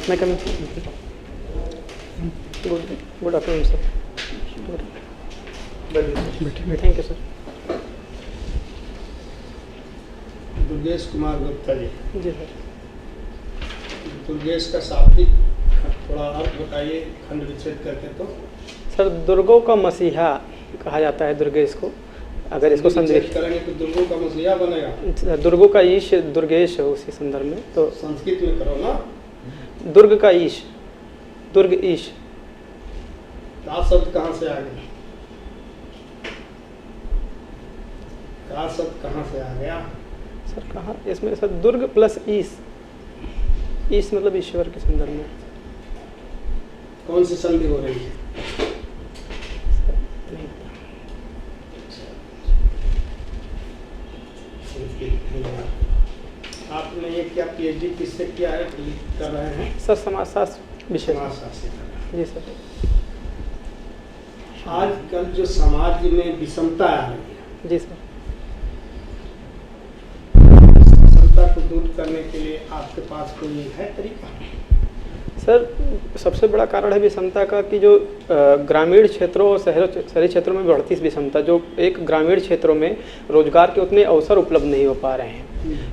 मैं come good afternoon sir. Thank you sir. Durgesh Kumar Gupta ji. जी sir. Durgesh का शाब्दिक थोड़ा अर्थ बताइए खंड विच्छेद करके। तो सर दुर्गों का मसीहा कहा जाता है दुर्गेश को। अगर इसको संक्षेप करेंगे तो दुर्गों का मसीहा बनेगा। दुर्गों का ईश दुर्गेश है उसी संदर्भ में। तो संस्कृत में करो ना। दुर्ग का ईश, दुर्ग ईश। का शब्द कहाँ से आ गया? का शब्द कहाँ से आ गया सर? कहाँ इसमें सर दुर्ग प्लस ईश, ईश मतलब ईश्वर के संदर्भ में। कौन सी संधि हो रही है? आपने ये क्या पीएचडी किससे किया है, कर रहे हैं? सर समाजशास्त्र विषय। समाजशास्त्र। जी सर। आजकल जो समाज में विषमता आ रही है, जी सर, विषमता को दूर करने के लिए आपके पास कोई है तरीका? सर सबसे बड़ा कारण है विषमता का कि जो ग्रामीण क्षेत्रों और शहरी क्षेत्रों में बढ़ती विषमता, जो एक ग्रामीण क्षेत्रों में रोजगार के उतने अवसर उपलब्ध नहीं हो पा रहे हैं।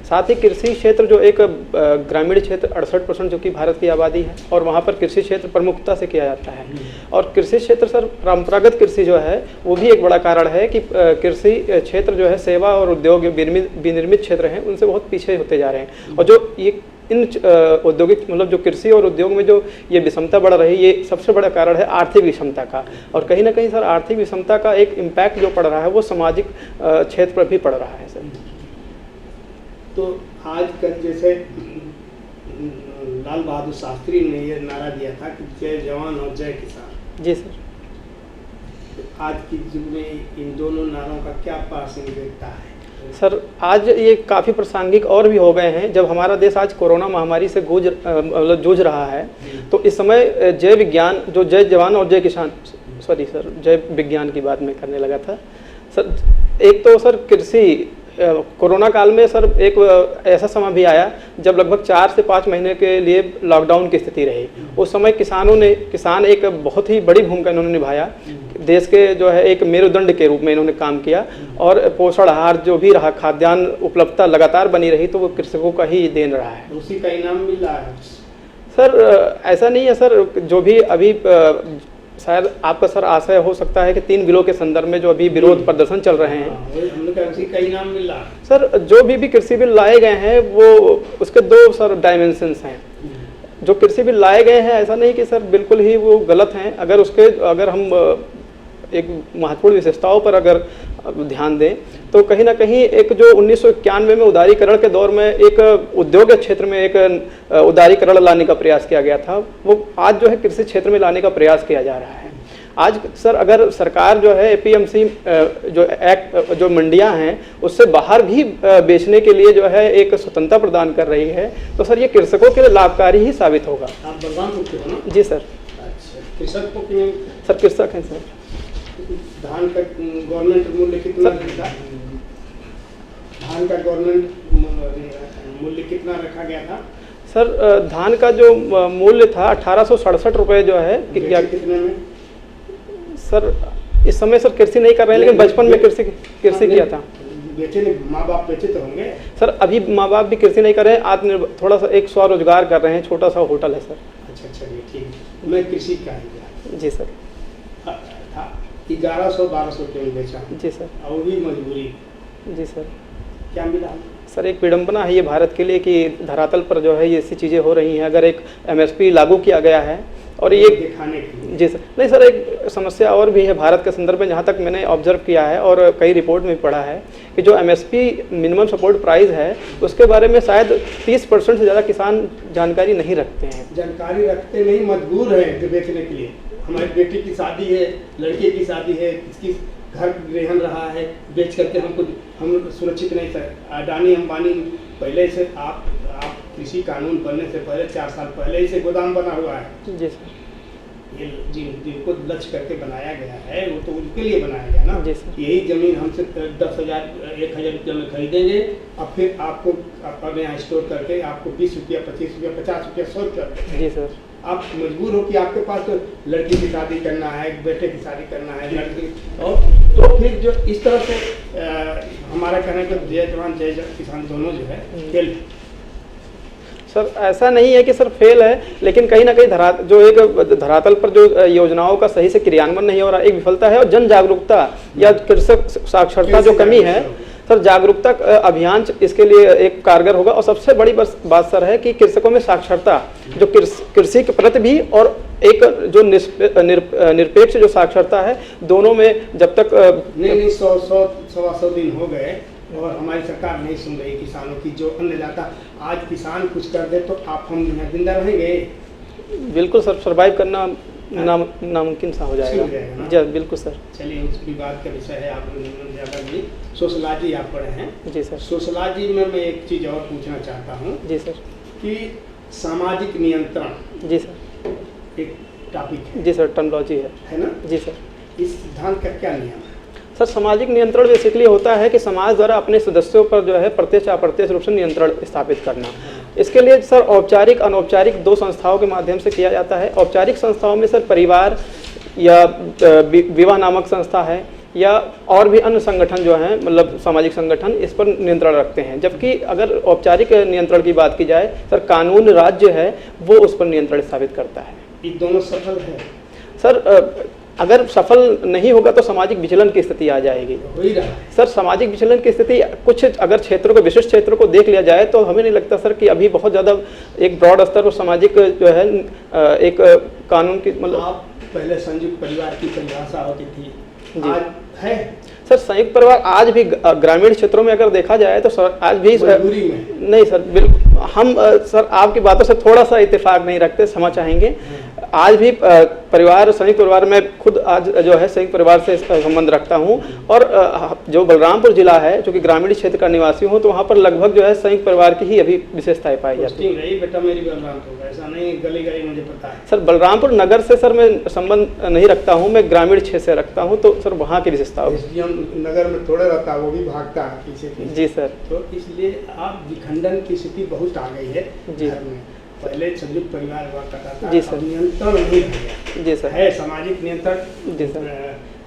साथ ही कृषि क्षेत्र जो एक ग्रामीण क्षेत्र 68% जो कि भारत की आबादी है, और वहाँ पर कृषि क्षेत्र प्रमुखता से किया जाता है। और कृषि क्षेत्र सर परंपरागत कृषि जो है वो भी एक बड़ा कारण है कि कृषि क्षेत्र जो है सेवा और उद्योग विनिर्मित क्षेत्र हैं उनसे बहुत पीछे होते जा रहे हैं। और जो ये इन औद्योगिक मतलब जो कृषि और उद्योग में जो ये विषमता बढ़ रही है, ये सबसे बड़ा कारण है आर्थिक विषमता का। और कहीं ना कहीं सर आर्थिक विषमता का एक इम्पैक्ट जो पड़ रहा है वो सामाजिक क्षेत्र पर भी पड़ रहा है सर। तो आजकल जैसे लाल बहादुर शास्त्री ने ये नारा दिया था कि जय जवान और जय किसान। जी सर। तो आज की युग में इन दोनों नारों का क्या प्रासंगिकता है? सर आज ये काफ़ी प्रासंगिक और भी हो गए हैं। जब हमारा देश आज कोरोना महामारी से जूझ रहा है, तो इस समय जय विज्ञान, जो जय जवान और जय किसान, सॉरी सर जय विज्ञान की बात मैं करने लगा था सर। एक तो सर कृषि कोरोना काल में सर एक ऐसा समय भी आया जब लगभग 4 से 5 महीने के लिए लॉकडाउन की स्थिति रही। उस समय किसान एक बहुत ही बड़ी भूमिका इन्होंने निभाया। देश के जो है एक मेरुदंड के रूप में इन्होंने काम किया, और पोषण आहार जो भी रहा, खाद्यान्न उपलब्धता लगातार बनी रही, तो वो कृषकों का ही देन रहा है। उसी का इनाम मिल रहा है सर। ऐसा नहीं है सर, जो भी अभी शायद आपका सर आशय हो सकता है कि 3 बिलों के संदर्भ में जो अभी विरोध प्रदर्शन चल रहे हैं, हम लोग उसी का इनाम मिल रहा है सर। जो भी कृषि बिल लाए गए हैं वो उसके 2 सर डायमेंशंस हैं। जो कृषि बिल लाए गए हैं ऐसा नहीं कि सर बिल्कुल ही वो गलत हैं। अगर हम एक महत्वपूर्ण विशेषताओं पर अगर ध्यान दें तो कहीं ना कहीं एक जो 1991 में उदारीकरण के दौर में एक उद्योग क्षेत्र में एक उदारीकरण लाने का प्रयास किया गया था, वो आज जो है कृषि क्षेत्र में लाने का प्रयास किया जा रहा है। आज सर अगर सरकार जो है एपीएमसी जो एक्ट, जो मंडियां हैं उससे बाहर भी बेचने के लिए जो है एक स्वतंत्रता प्रदान कर रही है, तो सर ये कृषकों के लिए लाभकारी ही साबित होगा। आप बलरामपुर के हो ना? जी सर। अच्छा, कृषक को क्यों? सर कृषक हैं सर। धान का गवर्नमेंट मूल्य कितना था? धान का गवर्नमेंट मूल्य कितना रखा गया था? सर धान का जो मूल्य था 1867 रुपये जो है। कितने में? सर इस समय सर कृषि नहीं कर रहे हैं, लेकिन बचपन में कृषि किया था। बेचे नहीं, माँ बाप बेचे तो होंगे सर। अभी माँ बाप भी कृषि नहीं कर रहे हैं, आत्मनिर्भर थोड़ा सा एक स्वरोजगार कर रहे हैं, छोटा सा होटल है सर। अच्छा चलिए ठीक है। मैं कृषि का ही गया। जी सर। 1100-1200 के बेचा। जी सर। और भी मजबूरी। जी सर। क्या मिला? सर एक विडंबना है ये भारत के लिए कि धरातल पर जो है ये ऐसी चीज़ें हो रही हैं। अगर एक एमएसपी लागू किया गया है और ये दिखाने के लिए। जी सर। नहीं सर, एक समस्या और भी है भारत के संदर्भ में, जहाँ तक मैंने ऑब्जर्व किया है और कई रिपोर्ट में पढ़ा है कि जो एमएसपी मिनिमम सपोर्ट प्राइस है उसके बारे में शायद 30% से ज़्यादा किसान जानकारी नहीं रखते हैं। जानकारी रखते नहीं, मजबूर है बेचने के लिए। हमारी बेटी की शादी है, लड़के की शादी है, किसकी घर ग्रहण रहा है, बेच करके हम सुरक्षित नहीं सर। अडानी अंबानी पहले से आप कृषि कानून बनने से पहले 4 साल पहले ही से गोदाम बना हुआ है। जी सर। ये जिनको लक्ष्य करके बनाया गया है वो तो उनके लिए बनाया गया ना। जी सर। यही ज़मीन हमसे 10,000 1,000 रुपये में खरीदेंगे, अब फिर आपको अपने यहाँ स्टोर करके आपको 20 रुपया 25 रुपया 50 रुपया 100 रुपया। जी सर। आप मजबूर हो कि आपके पास तो लड़की की शादी करना है, बेटे की शादी करना है, लड़की और तो फिर जो इस तरह से हमारा कहना है कि जय जवान जय किसान दोनों जो है फेल। सर ऐसा नहीं है कि सर फेल है, लेकिन कहीं ना कहीं जो एक धरातल पर जो योजनाओं का सही से क्रियान्वयन नहीं हो रहा, एक विफलता है। और जन जागरूकता या कृषक साक्षरता जो कमी है सर, जागरूकता अभियान इसके लिए एक कारगर होगा। और सबसे बड़ी बात सर है कि कृषकों में साक्षरता, जो कृषि के प्रति भी और एक जो निरपेक्ष जो साक्षरता है, दोनों में जब तक नहीं 100 दिन हो गए और हमारी सरकार नहीं सुन रही किसानों की। जो अन्नदाता आज किसान कुछ कर दे तो आप हम यहाँ जिंदा रहेंगे। बिल्कुल सर, सर्वाइव करना नामुमकिन सा हो जाएगा। जी बिल्कुल सर। चलिए उस विवाद का विषय है, आप ज़्यादा नहीं। सोशलॉजी आप पढ़े हैं? जी सर। सोशलॉजी में मैं एक चीज़ और पूछना चाहता हूँ। जी सर। कि सामाजिक नियंत्रण, जी सर, एक टॉपिक है। जी सर, टर्मिनोलॉजी है ना? जी सर। इस सिद्धांत का क्या नियम है? सर सामाजिक नियंत्रण बेसिकली होता है कि समाज द्वारा अपने सदस्यों पर जो है प्रत्यक्ष अप्रत्यक्ष रूप से नियंत्रण स्थापित करना। इसके लिए सर औपचारिक अनौपचारिक दो संस्थाओं के माध्यम से किया जाता है। औपचारिक संस्थाओं में सर परिवार या विवाह नामक संस्था है या और भी अन्य संगठन जो हैं, मतलब सामाजिक संगठन, इस पर नियंत्रण रखते हैं। जबकि अगर औपचारिक नियंत्रण की बात की जाए सर, कानून राज्य है वो उस पर नियंत्रण स्थापित करता है। ये दोनों सफल है सर। अगर सफल नहीं होगा तो सामाजिक विचलन की स्थिति आ जाएगी। हो ही रहा है सर। सामाजिक विचलन की स्थिति कुछ अगर क्षेत्रों को, विशिष्ट क्षेत्रों को देख लिया जाए तो हमें नहीं लगता सर कि अभी बहुत ज़्यादा एक ब्रॉड स्तर पर सामाजिक जो है एक कानून की, मतलब आप पहले संयुक्त परिवार की परिभाषा होती थी, आज है सर संयुक्त परिवार आज भी ग्रामीण क्षेत्रों में अगर देखा जाए तो सर आज भी नहीं सर, बिल्कुल हम सर आपकी बातों से थोड़ा सा इत्तेफाक नहीं रखते, क्षमा चाहेंगे। आज भी परिवार, संयुक्त परिवार में खुद आज जो है संयुक्त परिवार से संबंध रखता हूँ। और जो बलरामपुर जिला है, जो कि ग्रामीण क्षेत्र का निवासी हूँ, तो वहाँ पर लगभग जो है संयुक्त परिवार की ही अभी विशेषताएं पाई जाती है। बेटा मेरी बलरामपुर, ऐसा नहीं गली गली मुझे पता है सर। बलरामपुर नगर से सर मैं संबंध नहीं रखता हूँ, मैं ग्रामीण क्षेत्र से रखता हूँ, तो सर वहाँ की विशेषता नगर में थोड़ा रहता है, वो भी भागता है पीछे। जी सर। तो इसलिए आप विखंडन की स्थिति बहुत आ गई है जी। घर में। पहले संयुक्त परिवार हुआ करता था, जी सर। नियंत्रण नहीं रह गया। जी सर। है सामाजिक नियंत्रण जी सर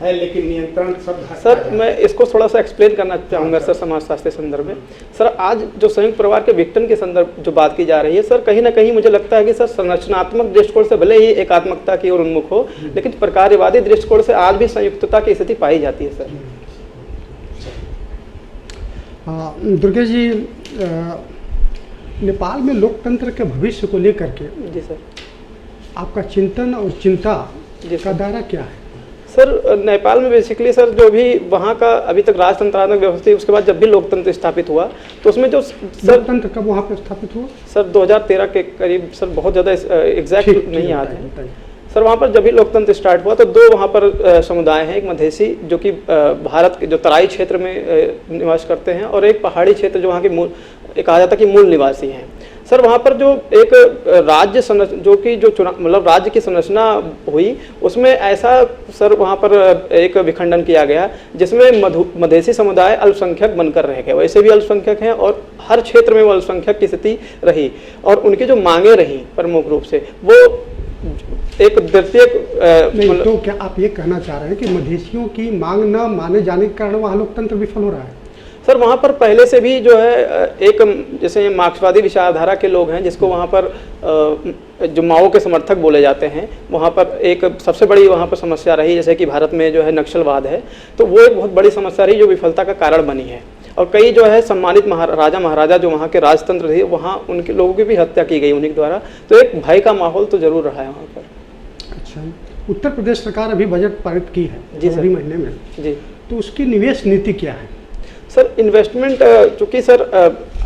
है, लेकिन नियंत्रण सब सर। मैं इसको थोड़ा सा एक्सप्लेन करना चाहूँगा सर समाजशास्त्री संदर्भ में। सर आज जो संयुक्त परिवार के विघटन के संदर्भ जो बात की जा रही है सर, कहीं ना कहीं मुझे लगता है कि सर संरचनात्मक दृष्टिकोण से भले ही एकात्मकता की ओर उन्मुख हो, लेकिन प्रकार्यवादी दृष्टिकोण से आज भी संयुक्तता की स्थिति पाई जाती है सर। दुर्गेश जी, नेपाल में लोकतंत्र के भविष्य को लेकर के जी सर आपका चिंतन और चिंता का दायरा क्या है? सर नेपाल में बेसिकली सर जो भी वहाँ का अभी तक राजतंत्रात्मक व्यवस्था, उसके बाद जब भी लोकतंत्र स्थापित हुआ तो उसमें जो सर लोकतंत्र कब वहाँ पे स्थापित हुआ? सर 2013 के करीब सर, बहुत ज़्यादा एग्जैक्ट नहीं याद है सर। वहाँ पर जब भी लोकतंत्र स्टार्ट हुआ तो दो वहाँ पर समुदाय हैं, एक मधेसी जो कि भारत के जो तराई क्षेत्र में निवास करते हैं, और एक पहाड़ी क्षेत्र जो वहाँ के मूल, कहा जाता है कि मूल निवासी हैं सर। वहाँ पर जो एक राज्य जो कि जो चुनाव, मतलब राज्य की संरचना हुई, उसमें ऐसा सर वहाँ पर एक विखंडन किया गया जिसमें मधेसी समुदाय अल्पसंख्यक बनकर रह गए। वैसे भी अल्पसंख्यक हैं और हर क्षेत्र में वो अल्पसंख्यक की स्थिति रही, और उनकी जो मांगे रही प्रमुख रूप से वो एक द्वितीय। तो क्या आप ये कहना चाह रहे हैं कि मधेसियों की मांग न माने जाने के कारण वहाँ लोकतंत्र विफल हो रहा है? सर वहाँ पर पहले से भी जो है एक, जैसे मार्क्सवादी विचारधारा के लोग हैं जिसको वहाँ पर जो माओ के समर्थक बोले जाते हैं, वहाँ पर एक सबसे बड़ी वहाँ पर समस्या रही, जैसे कि भारत में जो है नक्सलवाद है, तो वो एक बहुत बड़ी समस्या रही जो विफलता का कारण बनी है। और कई जो है सम्मानित राजा महाराजा जो वहाँ के राजतंत्र थे, वहाँ उनके लोगों की भी हत्या की गई उन्हीं के द्वारा। तो एक भय का माहौल तो जरूर रहा है वहाँ पर। अच्छा, उत्तर प्रदेश सरकार अभी बजट पारित की है जी सर, महीने में जी, तो उसकी निवेश नीति क्या है सर? इन्वेस्टमेंट चूँकि सर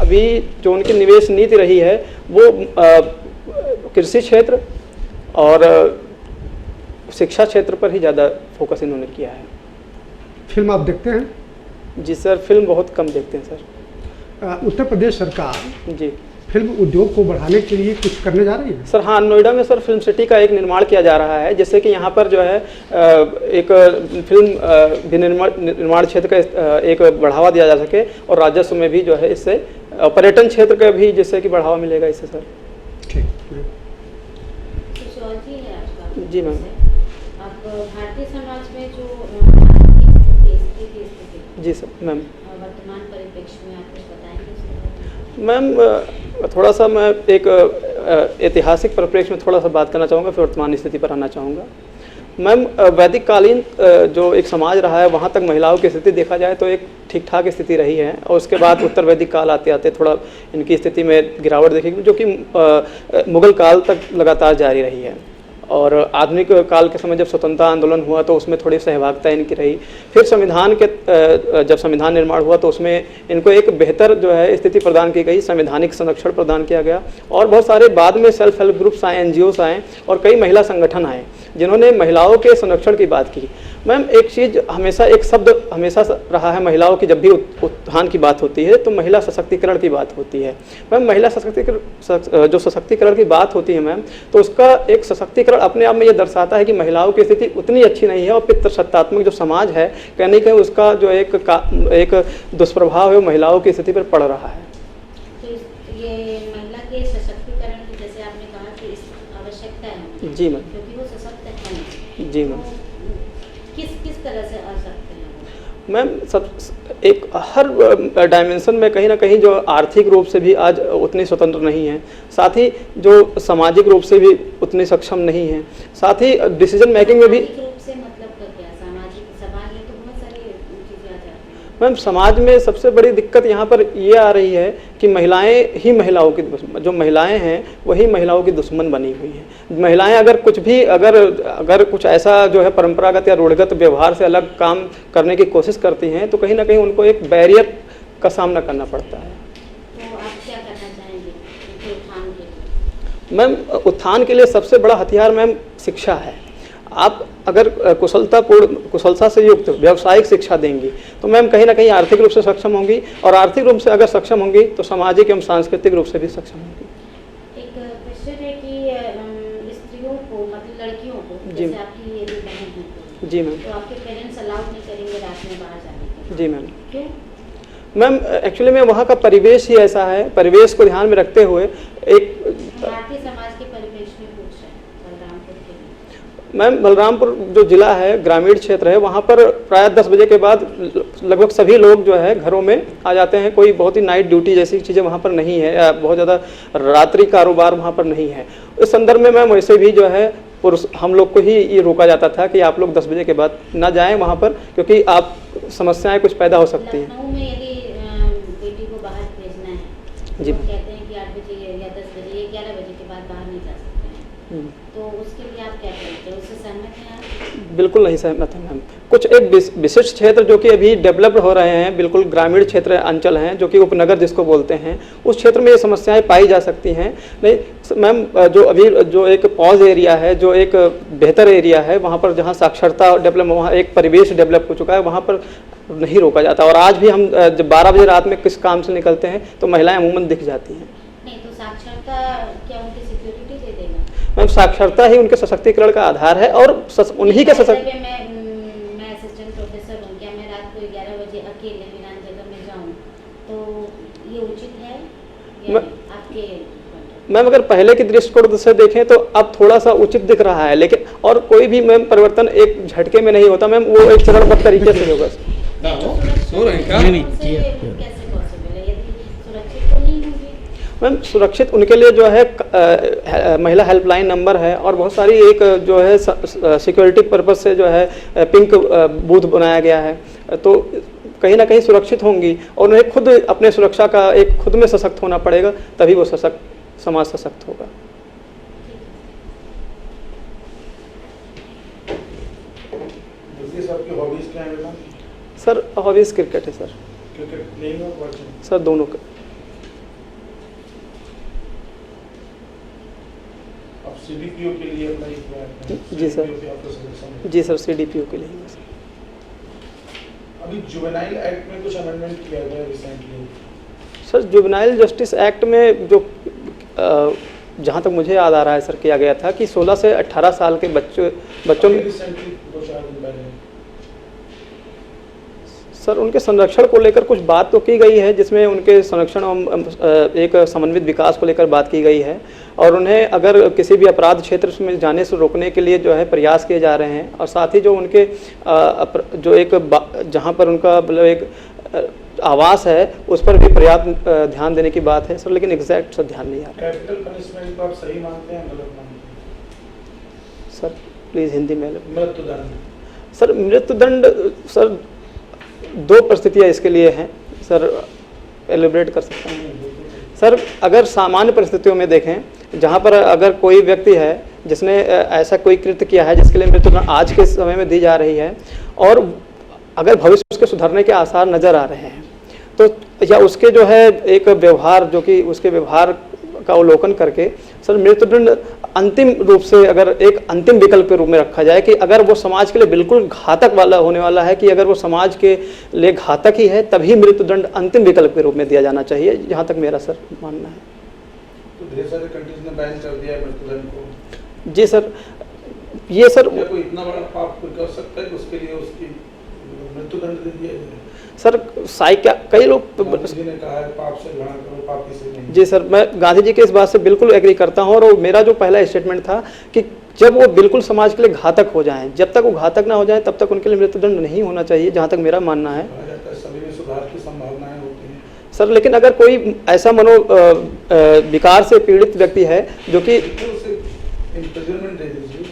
अभी जो उनकी निवेश नीति रही है वो कृषि क्षेत्र और शिक्षा क्षेत्र पर ही ज़्यादा फोकस इन्होंने किया है। फिल्म आप देखते हैं? जी सर, फिल्म बहुत कम देखते हैं सर। उत्तर प्रदेश सरकार जी फिल्म उद्योग को बढ़ाने के लिए कुछ करने जा रही है? सर हाँ, नोएडा में सर फिल्म सिटी का एक निर्माण किया जा रहा है, जिससे कि यहाँ पर जो है एक फिल्म निर्माण क्षेत्र का एक बढ़ावा दिया जा सके और राजस्व में भी जो है इससे पर्यटन क्षेत्र का भी जिससे कि बढ़ावा मिलेगा इससे सर। ठीक। सोशियोलॉजी है आपका? जी मैम। आप भारतीय समाज में जो स्थिति जी सर मैम। वर्तमान परिप्रेक्ष्य में आप कुछ बताएंगे? मैम थोड़ा सा मैं एक ऐतिहासिक परिप्रेक्ष्य में थोड़ा सा बात करना चाहूँगा, फिर वर्तमान स्थिति पर आना चाहूँगा। मैम वैदिक कालीन जो एक समाज रहा है वहाँ तक महिलाओं की स्थिति देखा जाए तो एक ठीक ठाक स्थिति रही है, और उसके बाद उत्तर वैदिक काल आते आते थोड़ा इनकी स्थिति में गिरावट देखी, जो कि मुगल काल तक लगातार जारी रही है। और आधुनिक काल के समय जब स्वतंत्रता आंदोलन हुआ तो उसमें थोड़ी सहभागिता इनकी रही। फिर संविधान के जब संविधान निर्माण हुआ तो उसमें इनको एक बेहतर जो है स्थिति प्रदान की गई, संवैधानिक संरक्षण प्रदान किया गया, और बहुत सारे बाद में सेल्फ हेल्प ग्रुप्स आए, NGOs आए और कई महिला संगठन आए जिन्होंने महिलाओं के संरक्षण की बात की। मैम एक चीज़ हमेशा, एक शब्द हमेशा रहा है महिलाओं की, जब भी उत्थान की बात होती है तो महिला सशक्तिकरण की बात होती है। मैम महिला सशक्तिकरण, जो सशक्तिकरण की बात होती है मैम, तो उसका एक सशक्तिकरण अपने आप में ये दर्शाता है कि महिलाओं की स्थिति उतनी अच्छी नहीं है, और पितृसत्तात्मक जो समाज है कहने के उसका जो एक दुष्प्रभाव है वो महिलाओं की स्थिति पर पड़ रहा है। तो ये महिला के सशक्तिकरण की, जैसे आपने कहा कि इस आवश्यकता है। जी मैम। क्योंकि वो सशक्त है। जी मैम। किस तरह से आ सकते हैं? मैम सब एक हर डायमेंशन में कहीं ना कहीं जो आर्थिक रूप से भी आज उतनी स्वतंत्र नहीं है, साथ ही जो सामाजिक रूप से भी उतनी सक्षम नहीं है, साथ ही डिसीजन मेकिंग में भी। रूप से मतलब क्या? सामाजिक, समाज में तो बहुत सारी चीज़ें आ जाती हैं। मैम समाज में सबसे बड़ी दिक्कत यहाँ पर ये आ रही है कि महिलाएं ही महिलाओं की, जो महिलाएं हैं वही महिलाओं की दुश्मन बनी हुई हैं। महिलाएं अगर कुछ भी अगर कुछ ऐसा जो है परंपरागत या रूढ़िगत व्यवहार से अलग काम करने की कोशिश करती हैं तो कहीं ना कहीं उनको एक बैरियर का सामना करना पड़ता है। तो आप क्या करना चाहेंगे उनके उत्थान के लिए? मैम उत्थान के लिए सबसे बड़ा हथियार मैम शिक्षा है। आप अगर कुशलता से युक्त व्यावसायिक शिक्षा देंगी तो मैम कहीं ना कहीं आर्थिक रूप से सक्षम होंगी, और आर्थिक रूप से अगर सक्षम होंगी तो सामाजिक एवं सांस्कृतिक रूप से भी सक्षम होंगी। एक क्वेश्चन है कि स्त्रियों को, मतलब लड़कियों को, जैसे आपकी यदि बहन है जी मैम, तो आपके पेरेंट्स अलाउड नहीं करेंगे रात में बाहर जाने के? जी मैम। क्यों? मैम एक्चुअली में वहाँ का परिवेश ही ऐसा है, परिवेश को ध्यान में रखते हुए एक भारतीय समाज के परिवेश में पूछ रहे हैं बलरामपुर के लिए। मैम बलरामपुर जो जिला है, ग्रामीण क्षेत्र है, वहाँ पर प्राय 10 बजे के बाद लगभग सभी लोग जो है घरों में आ जाते हैं। कोई बहुत ही नाइट ड्यूटी जैसी चीज़ें वहाँ पर नहीं है, या बहुत ज़्यादा रात्रि कारोबार वहाँ पर नहीं है। इस संदर्भ में मैम वैसे भी जो है पुरुष हम लोग को ही ये रोका जाता था कि आप लोग 10 बजे के बाद ना जाएं वहाँ पर, क्योंकि आप समस्याएं कुछ पैदा हो सकती हैं। लखनऊ में यदि बेटी को बाहर भेजना है जी। तो कहते हैं कि 8 बजे या 10 बजे या 11 बजे के बाद बाहर नहीं जा सकते हैं, तो उसके लिए आप क्या करेंगे? उससे सहमत हैं आप? बिल्कुल नहीं सहमत है मैम। कुछ एक विशिष्ट क्षेत्र जो कि अभी डेवलप्ड हो रहे हैं, बिल्कुल ग्रामीण क्षेत्र अंचल हैं जो कि उपनगर जिसको बोलते हैं, उस क्षेत्र में ये समस्याएं पाई जा सकती हैं। नहीं मैम, जो अभी जो एक पॉज एरिया है, जो एक बेहतर एरिया है, वहाँ पर जहाँ साक्षरता डेवलप, वहाँ एक परिवेश डेवलप हो चुका है, वहाँ पर नहीं रोका जाता। और आज भी हम जब 12 बजे रात में किस काम से निकलते हैं तो महिलाएं अमूमन दिख जाती हैं। नहीं तो साक्षरता क्या उनकी सिक्योरिटी दे देगा? मैम साक्षरता ही उनके सशक्तिकरण का आधार है, और उन्हीं के मैं असिस्टेंट प्रोफेसर हूँ, क्या मैं रात को 11 बजे अकेले वीरान जगह में जाऊँ तो ये उचित है या आपके? मैम अगर पहले की दृष्टिकोण से देखें तो अब थोड़ा सा उचित दिख रहा है, लेकिन और कोई भी मैम परिवर्तन एक झटके में नहीं होता मैम, वो एक चरणबद्ध तरीके से होगा। कैसे पॉसिबल है यदि सुरक्षित तो नहीं होगी? मैम सुरक्षित उनके लिए जो है महिला हेल्पलाइन नंबर है, और बहुत सारी एक जो है सिक्योरिटी पर्पज से जो है पिंक बूथ बनाया गया है, तो कहीं ना कहीं सुरक्षित होंगी। और उन्हें खुद अपने सुरक्षा का एक खुद में सशक्त होना पड़ेगा, तभी वो समाज सशक्त होगा। आपकी हॉबीज क्या है मैम? सर हॉबीज़ क्रिकेट है सर। क्रिकेट प्लेइंग और वॉचिंग? सर दोनों का। आप CDPO के लिए अप्लाई किया है? जी सर। जी सर, CDPO के लिए ही सर। अभी जुवेनाइल एक्ट में कुछ अमेंडमेंट किया गया recently, sir juvenile justice act में जो जहाँ तक मुझे याद आ रहा है सर किया गया था कि 16 से 18 साल के बच्चों में रिसेंटली 2-4 दिन पहले सर उनके संरक्षण को लेकर कुछ बात तो की गई है, जिसमें उनके संरक्षण एक समन्वित विकास को लेकर बात की गई है और उन्हें अगर किसी भी अपराध क्षेत्र में जाने से रोकने के लिए जो है प्रयास किए जा रहे हैं और साथ ही जो उनके जो एक जहाँ पर उनका मतलब एक आवास है उस पर भी पर्याप्त ध्यान देने की बात है सर, लेकिन एग्जैक्ट सर ध्यान नहीं आ रहा। कैपिटल पनिशमेंट को आप सही मानते हैं गलत मानते हैं? सर प्लीज़ हिंदी में। मृत्युदंड सर मृत्युदंड सर 2 परिस्थितियाँ इसके लिए हैं सर, एलिब्रेट कर सकता हूँ सर। अगर सामान्य परिस्थितियों में देखें जहाँ पर अगर कोई व्यक्ति है जिसने ऐसा कोई कृत्य किया है जिसके लिए मृत्युदंड आज के समय में दी जा रही है और अगर भविष्य उसके सुधरने के आसार नज़र आ रहे हैं तो या उसके जो है एक व्यवहार जो कि उसके व्यवहार का अवलोकन करके सर मृत्युदंड अंतिम रूप से अगर एक अंतिम विकल्प के रूप में रखा जाए कि अगर वो समाज के लिए बिल्कुल घातक वाला होने वाला है कि अगर वो समाज के लिए घातक ही है तभी मृत्युदंड अंतिम विकल्प के रूप में दिया जाना चाहिए, जहाँ तक मेरा सर मानना है। तो ढेर सारे कंट्रीज ने बैन कर दिया है मृत्युदंड को। जी सर, ये सर क्या कोई इतना बड़ा पाप कोई कर सकता है कि उसके लिए उसकी मृत्युदंड दे दिया जाए? सर कई लोग गांधी जी ने कहा है पाप से घृणा करो, पापी से नहीं। जी सर, मैं गांधी जी के इस बात से बिल्कुल एग्री करता हूं और मेरा जो पहला स्टेटमेंट था कि जब वो बिल्कुल समाज के लिए घातक हो जाएं, जब तक वो घातक ना हो जाए तब तक उनके लिए मृत्युदंड नहीं होना चाहिए, जहां तक मेरा मानना है। कहा जाता है सभी में सुधार की संभावनाएं होती हैं सर, लेकिन अगर कोई ऐसा विकार से पीड़ित व्यक्ति है जो कि तो उसे इम्प्रिजनमेंट दे दीजिए,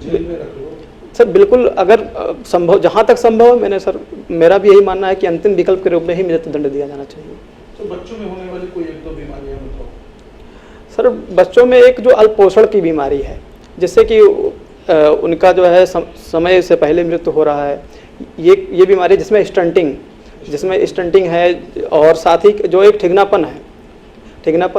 जेल में रख लो। सर बिल्कुल अगर संभव जहाँ तक संभव है मेरा भी यही मानना है कि अंतिम विकल्प के रूप में ही मृत्युदंड दिया जाना चाहिए। तो बच्चों में होने वाली कोई 1-2 बीमारियां बताओ। सर बच्चों में एक जो अल्पोषण की बीमारी है जिससे कि उनका जो है समय से पहले मृत्यु हो रहा है, ये बीमारी जिसमें स्टंटिंग है और साथ ही जो एक ठिगनापन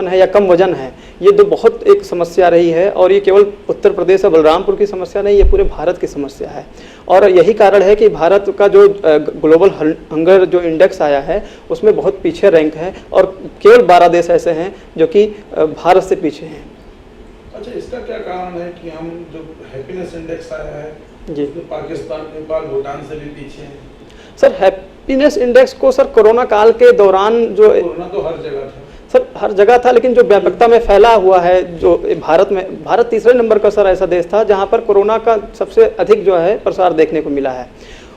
है या कम वजन है, ये 2 बहुत एक समस्या रही है और ये केवल उत्तर प्रदेश और बलरामपुर की समस्या नहीं, ये पूरे भारत की समस्या है। और यही कारण है कि भारत का जो ग्लोबल हंगर जो इंडेक्स आया है उसमें बहुत पीछे रैंक है और केवल 12 देश ऐसे हैं जो कि भारत से पीछे हैं। अच्छा, इसका क्या कारण है कि हम जो हैप्पीनेस इंडेक्स आया है जी, तो पाकिस्तान, नेपाल, भूटान से भी पीछे हैं? सर हैप्पीनेस इंडेक्स को सर कोरोना काल के दौरान जो कोरोना तो हर जगह था सर, हर जगह था, लेकिन जो व्यापकता में फैला हुआ है जो भारत तीसरे नंबर का सर ऐसा देश था जहां पर कोरोना का सबसे अधिक जो है प्रसार देखने को मिला है।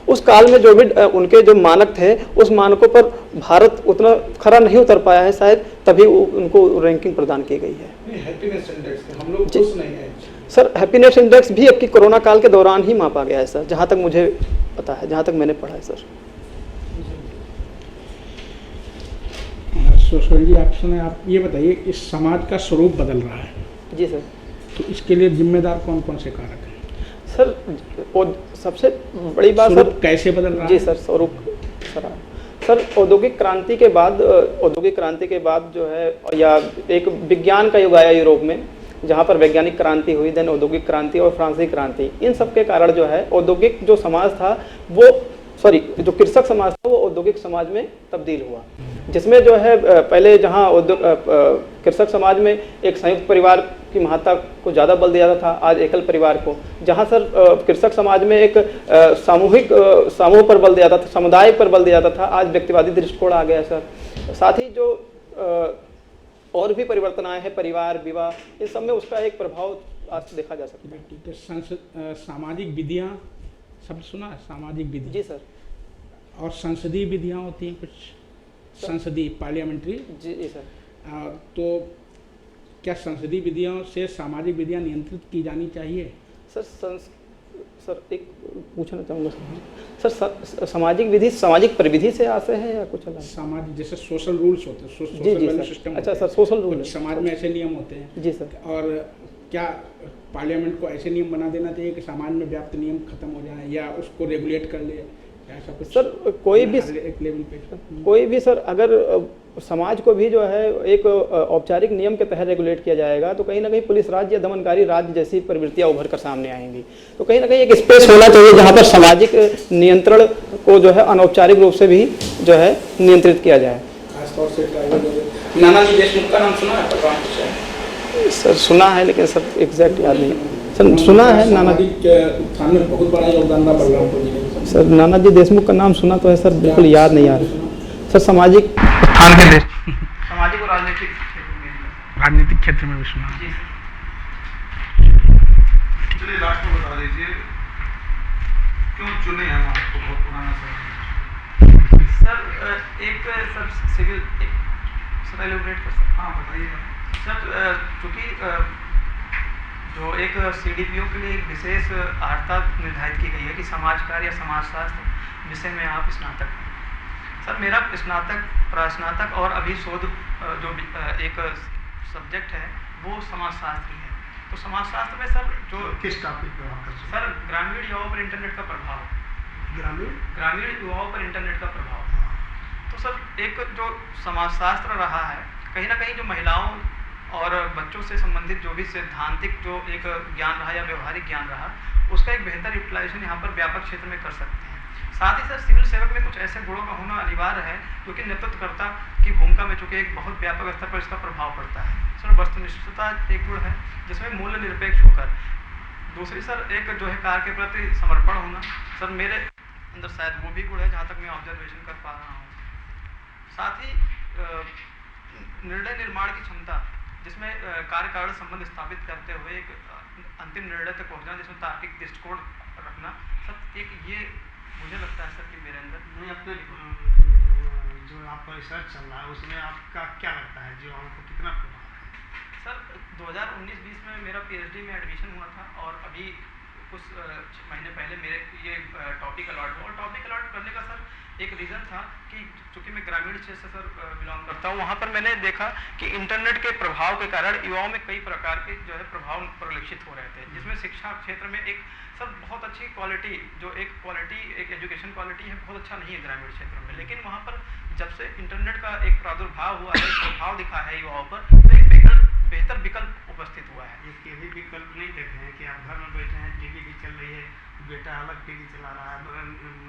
उस काल में जो भी उनके जो मानक थे उस मानकों पर भारत उतना खरा नहीं उतर पाया है, शायद तभी उनको रैंकिंग प्रदान की गई है। हैप्पीनेस इंडेक्स हम लोग खुश नहीं है सर। हैप्पीनेस इंडेक्स भी अब की कोरोना काल के दौरान ही मापा गया है सर, जहाँ तक मुझे पता है, जहाँ तक मैंने पढ़ा है सर। सुरेश जी, आप ये बताइए, इस समाज का स्वरूप बदल रहा है जी सर, तो इसके लिए जिम्मेदार कौन कौन से कारक हैं? सर सबसे बड़ी बात सर कैसे बदल रहा है? जी सर, स्वरूप सर औद्योगिक क्रांति के बाद जो है या एक विज्ञान का युग आया यूरोप में, जहाँ पर वैज्ञानिक क्रांति हुई, देन औद्योगिक क्रांति और फ्रांसीसी क्रांति, इन सब के कारण जो है औद्योगिक जो समाज था जो कृषक समाज था वो औद्योगिक समाज में तब्दील हुआ, जिसमें जो है पहले जहाँ कृषक समाज में एक संयुक्त परिवार की महत्ता को ज़्यादा बल दिया जाता था, आज एकल परिवार को, जहाँ सर कृषक समाज में एक समूह पर बल दिया जाता था, समुदाय पर बल दिया जाता था, आज व्यक्तिवादी दृष्टिकोण आ गया सर। साथ ही जो और भी परिवर्तन आए हैं, परिवार, विवाह, इन सब में उसका एक प्रभाव आज देखा जा सकता है। सामाजिक विधियाँ शब्द सुना है, सामाजिक विधि? जी सर। और संसदीय विधियाँ होती हैं कुछ, संसदीय पार्लियामेंट्री? जी सर। तो क्या संसदीय विधियों से सामाजिक विधियाँ नियंत्रित की जानी चाहिए? सर एक पूछना चाहूँगा सर, सामाजिक विधि सामाजिक परिविधि से आते हैं या कुछ अलग? सामाजिक जैसे सोशल रूल्स होते हैं, सोशल सिस्टम। अच्छा सर, सोशल रूल समाज में ऐसे नियम होते हैं। जी सर। और क्या पार्लियामेंट को ऐसे नियम बना देना चाहिए कि समाज में व्याप्त नियम खत्म हो जाए या उसको रेगुलेट कर ले, ऐसा कुछ? सर कोई भी एक लेवल पे कोई भी सर अगर समाज को भी जो है एक औपचारिक नियम के तहत रेगुलेट किया जाएगा तो कहीं ना कहीं पुलिस राज्य या दमनकारी राज्य जैसी प्रवृत्तियां उभर कर सामने आएंगी। तो कहीं ना कहीं एक स्पेस होना चाहिए जहां पर सामाजिक नियंत्रण को जो है अनौपचारिक रूप से भी जो है नियंत्रित किया जाए। खासतौर से ट्राइबल लोग। नानाजी देशमुख का नाम सुना है बलराम कुछ? सर सुना है लेकिन सर एग्जैक्ट याद नहीं। सर सुना है सामाजिक उत्थान में बहुत बड़ा योगदान रहा बलरामपुर जिले में। सर नानाजी देशमुख का नाम सुना तो है सर, बिल्कुल याद नहीं आ रहा सर। सामाजिक उत्थान के लिए सामाजिक और राजनीतिक क्षेत्र में भी सुना। चलिए लास्ट में बता दीजिए क्यों चुने हैं हम आपको, बहुत पुराना सर एक सर सिविल सर एलिब्रेट कर सकते? हाँ बताइए सर चूँकि जो एक CDPO के लिए एक विशेष अर्हता निर्धारित की गई है कि समाज कार्य या समाजशास्त्र विषय में आप स्नातक हैं। सर मेरा स्नातक, प्रस्नातक और अभी शोध जो एक सब्जेक्ट है वो समाजशास्त्र ही है। तो समाजशास्त्र में सर जो किस टॉपिक पे आप कर सर ग्रामीण युवाओं पर इंटरनेट का प्रभाव, ग्रामीण युवाओं पर इंटरनेट का प्रभाव। तो सर एक जो समाजशास्त्र रहा है कहीं ना कहीं जो महिलाओं और बच्चों से संबंधित जो भी सैद्धांतिक जो एक ज्ञान रहा या व्यवहारिक ज्ञान रहा, उसका एक बेहतर यूटिलाइजेशन यहाँ पर व्यापक क्षेत्र में कर सकते हैं। साथ ही सर सिविल सेवक में कुछ ऐसे गुणों का होना अनिवार्य है क्योंकि नेतृत्वकर्ता की भूमिका में चूंकि एक बहुत व्यापक स्तर पर इसका प्रभाव पड़ता है। सर वस्तुनिष्ठता एक गुण है जिसमें मूल्य निरपेक्ष होकर, दूसरी सर एक जो है कार्य के प्रति समर्पण होना, सर मेरे अंदर शायद वो भी गुण है जहाँ तक मैं ऑब्जर्वेशन कर पा रहा हूँ। साथ ही निर्णय निर्माण की क्षमता जिसमें कार्य कारण संबंध स्थापित करते हुए एक अंतिम निर्णय तक पहुँचना जिसमें तार्किक दृष्टिकोण रखना, सर एक ये मुझे लगता है सर कि मेरे अंदर अपने जो आपका रिसर्च चल रहा है उसमें आपका क्या लगता है, जो आपको कितना प्रभाव है? सर 2019-20 में मेरा PhD में एडमिशन हुआ था और अभी कुछ महीने पहले मेरे ये टॉपिक अलॉट हुआ। और टॉपिक अलॉट करने का सर एक रीज़न था कि चूँकि मैं ग्रामीण क्षेत्र से सर बिलोंग करता हूँ, वहाँ पर मैंने देखा कि इंटरनेट के प्रभाव के कारण युवाओं में कई प्रकार के जो है प्रभाव परिलक्षित हो रहे थे, जिसमें शिक्षा क्षेत्र में एक सर बहुत अच्छी क्वालिटी जो एक एजुकेशन क्वालिटी है बहुत अच्छा नहीं है ग्रामीण क्षेत्रों में। लेकिन वहाँ पर जब से इंटरनेट का एक प्रादुर्भाव हुआ है, प्रभाव दिखा है युवाओं पर, तो एक बेहतर विकल्प उपस्थित हुआ है। ये भी विकल्प नहीं देखे हैं कि आप घर में बैठे हैं, टीवी भी चल रही है, बेटा अलग टीवी चला रहा है,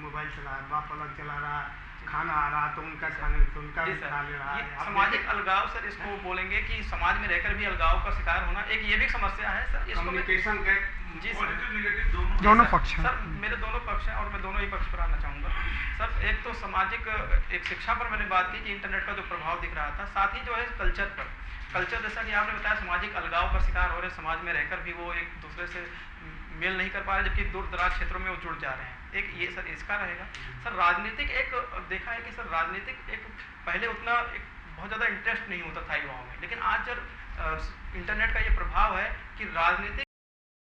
मोबाइल चला रहा है, बाप अलग चला रहा है, खाना आ रहा तो उनका खाने तो उनका भी खा ले रहा है। सामाजिक अलगाव सर इसको बोलेंगे कि समाज में रहकर भी अलगाव का शिकार होना एक ये भी समस्या है सर। इसको कम्युनिकेशन का जी पॉजिटिव नेगेटिव दोनों पक्ष हैं। सर मेरे दोनों पक्ष हैं और मैं दोनों ही पक्ष पर आना चाहूँगा। सर एक तो सामाजिक एक शिक्षा पर मैंने बात की कि इंटरनेट का जो प्रभाव दिख रहा था, साथ ही जो है कल्चर पर, कल्चर जैसा कि आपने बताया सामाजिक अलगाव का शिकार हो रहे, समाज में रहकर भी वो एक दूसरे से मेल नहीं कर पा रहे जबकि दूर दराज क्षेत्रों में वो जुड़ जा रहे हैं। एक ये सर इसका रहेगा। सर राजनीतिक एक देखा है कि सर राजनीतिक एक पहले उतना एक बहुत ज़्यादा इंटरेस्ट नहीं होता था युवाओं में, लेकिन आज जब इंटरनेट का ये प्रभाव है कि राजनीतिक